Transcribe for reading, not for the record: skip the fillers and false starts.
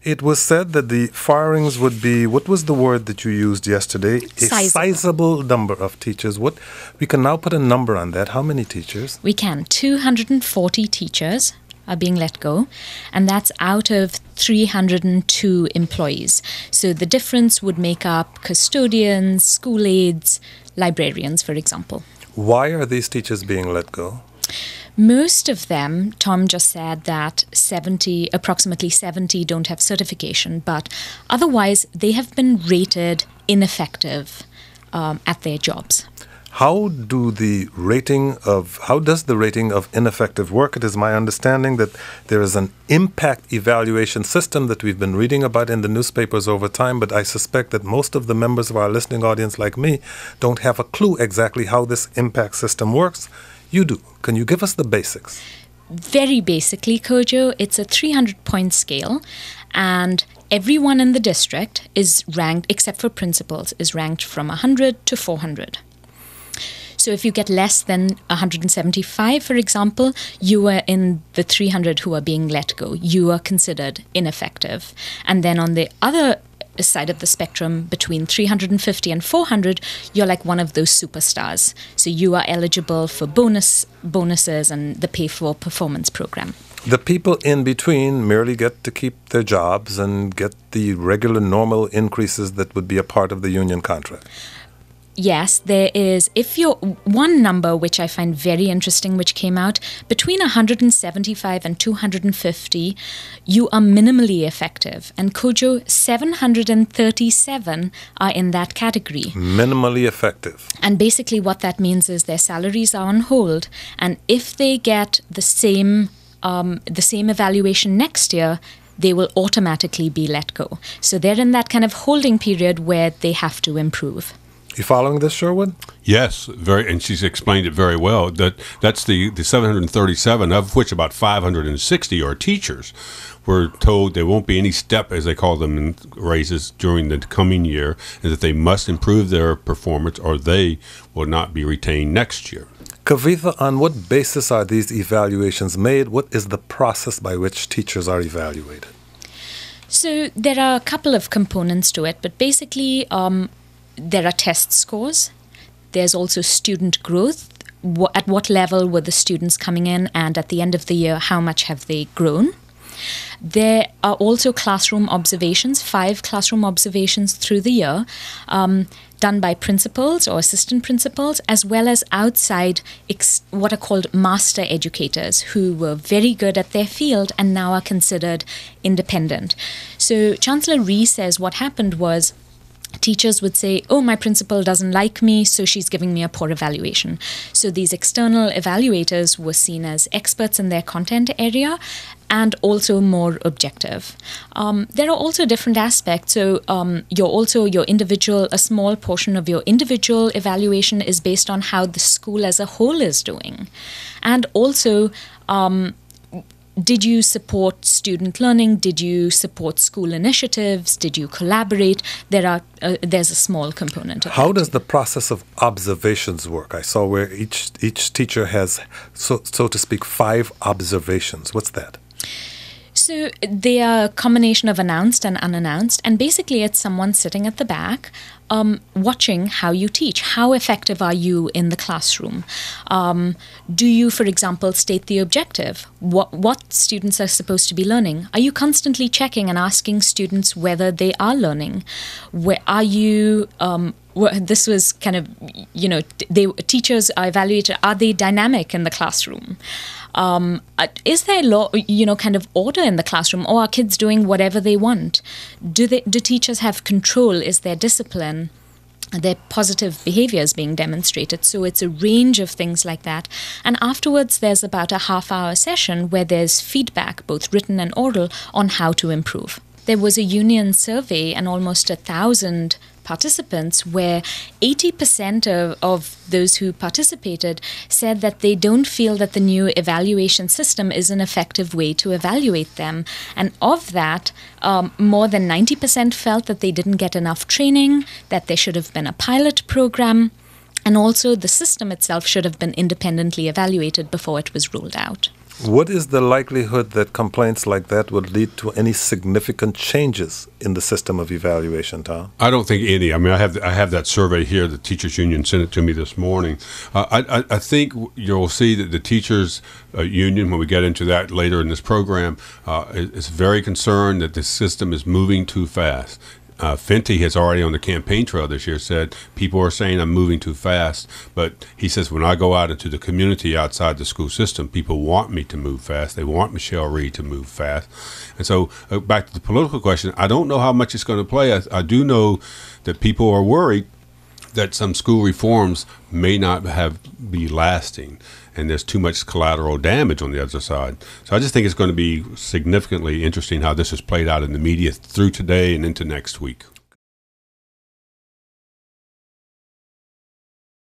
It was said that the firings would be, what was the word that you used yesterday? A sizable number of teachers. We can now put a number on that. How many teachers? We can. 240 teachers are being let go, and that's out of 302 employees. So the difference would make up custodians, school aides, librarians, for example. Why are these teachers being let go? Most of them, Tom just said that approximately 70 don't have certification, but otherwise they have been rated ineffective at their jobs. How does the rating of ineffective work? It is my understanding that there is an impact evaluation system that we've been reading about in the newspapers over time, but I suspect that most of the members of our listening audience, like me, don't have a clue exactly how this impact system works. You do. Can you give us the basics? Very basically, Kojo, it's a 300-point scale, and everyone in the district is ranked, except for principals, is ranked from 100 to 400. So if you get less than 175, for example, you are in the 300 who are being let go. You are considered ineffective. And then on the other side of the spectrum, between 350 and 400, you're like one of those superstars. So you are eligible for bonuses and the pay for performance program. The people in between merely get to keep their jobs and get the regular normal increases that would be a part of the union contract. Yes, there is. If you're one number which I find very interesting, which came out, between 175 and 250, you are minimally effective. And Kojo, 737 are in that category. Minimally effective. And basically what that means is their salaries are on hold. And if they get the same evaluation next year, they will automatically be let go. So they're in that kind of holding period where they have to improve. You following this, Sherwood? Yes, very, and she's explained it very well. That's the 737, of which about 560 are teachers. We're told there won't be any step, as they call them, in raises during the coming year, and that they must improve their performance or they will not be retained next year. Kavitha, on what basis are these evaluations made? What is the process by which teachers are evaluated? So there are a couple of components to it, but basically there are test scores. There's also student growth. At what level were the students coming in, and at the end of the year, how much have they grown? There are also classroom observations, 5 classroom observations through the year, done by principals or assistant principals, as well as outside what are called master educators, who were very good at their field and now are considered independent. So Chancellor Rhee says what happened was, teachers would say, oh, my principal doesn't like me, so she's giving me a poor evaluation. So these external evaluators were seen as experts in their content area and also more objective. There are also different aspects. So a small portion of your individual evaluation is based on how the school as a whole is doing. And also, did you support student learning? Did you support school initiatives? Did you collaborate? There's a small component of How does the process of observations work? I saw where each teacher has, so to speak, 5 observations. What's that? So they are a combination of announced and unannounced, and basically it's someone sitting at the back watching how you teach. How effective are you in the classroom? Do you, for example, state the objective? What students are supposed to be learning? Are you constantly checking and asking students whether they are learning? Where are you... this was kind of, teachers are evaluated, are they dynamic in the classroom? Is there kind of order in the classroom, or are kids doing whatever they want? Do teachers have control? Is there discipline? Are there positive behaviors being demonstrated? So it's a range of things like that. And afterwards, there's about a half-hour session where there's feedback, both written and oral, on how to improve. There was a union survey and almost 1,000 participants where 80% of those who participated said that they don't feel that the new evaluation system is an effective way to evaluate them. And of that, more than 90% felt that they didn't get enough training, that there should have been a pilot program, and also the system itself should have been independently evaluated before it was rolled out. What is the likelihood that complaints like that would lead to any significant changes in the system of evaluation, Tom? I don't think any. I mean, I have that survey here. The teachers union sent it to me this morning. I think you'll see that the teachers union, when we get into that later in this program, is very concerned that the system is moving too fast. Fenty has already on the campaign trail this year said people are saying I'm moving too fast, but he says when I go out into the community outside the school system, people want me to move fast. They want Michelle Reed to move fast. And so back to the political question, I don't know how much it's going to play. I do know that people are worried that some school reforms may not be lasting, and there's too much collateral damage on the other side. So I just think it's going to be significantly interesting how this is played out in the media through today and into next week.